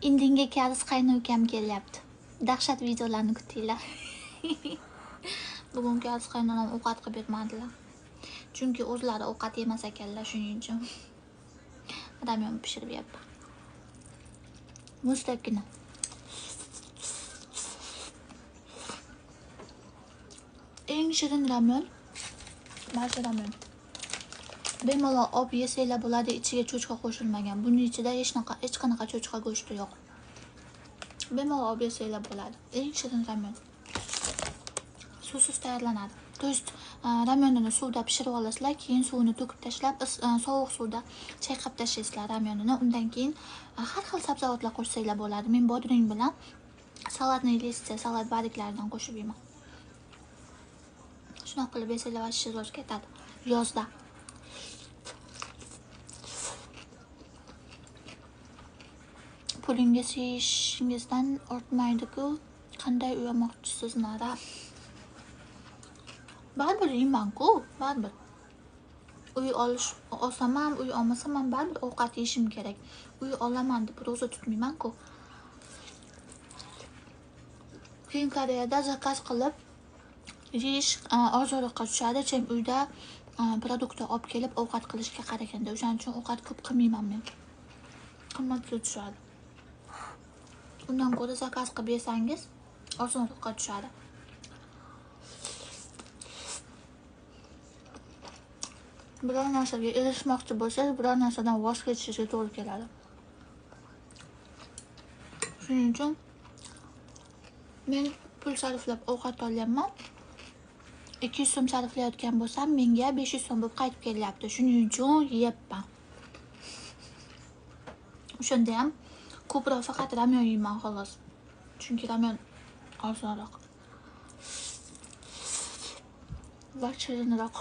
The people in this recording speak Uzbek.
Indinga karis qaynukam kelyapti. Dahshat videolarni kutinglar. Bugun karis qaynonam ovqat qilib bermadilar. Chunki o'zlari ovqat yemas ekanlar, shuning uchun ramyon pishirib yapman. Mustaqina. Eng shirin ramyon mana shu ramyon. Bemalol olib yesanglar bo'ladi, ichiga cho'chqa qo'shilmagan. Buning ichida hech qanaqa cho'chqa go'shti yo'q. Bemalol olib yesanglar bo'ladi. Eng shirin ramyon. Suvsiz tayyorlanadi. To есть ramyonini suvda pishirib olasizlar, keyin suvini to'kib tashlab, sovuq suvda chayqab tashlaysizlar ramyonini. Undan keyin har xil sabzavotlar qo'shsanglar bo'ladi. Men bodring bilan salatni listya, salat bariklaridan qo'shib yeyman. Shunaqa qilib yesanglar va shiroz ketadi yozda. Pulingiz yeyishingizdan ortmaydi-ku. Qanday uyamoqchisiz Nara? Baribir yeyman-ku, baribir. Uy olsam ham, uy olmasam ham baribir ovqat yeyishim kerak. Uy olaman deb ro'za tutmayman-ku. Keyin Koreyada zakaz qilib yeyish ozroqqa tushadi, chem uyda produktlar olib kelib ovqat qilishga qaraganda. O'shaning uchun ovqat ko'p qilmayman men. Qimmatga tushadi. Undan ko'ra zakaz qilib yesangiz ozroqqa tushadi. Biror narsaga erishmoqchi bo'lsangiz, biror narsadan voz kechishga to'g'ri keladi. Shuning uchun men pul sarflab ovqat olyapman. 200 so'm sarflayotgan bo'lsam, menga 500 so'm bo'lib qaytib kelyapti. Shuning uchun yeyapman. O'shanda ham ko'proq faqat ramyon yeyman xolos. Chunki ramyon arzonroq va shirinroq.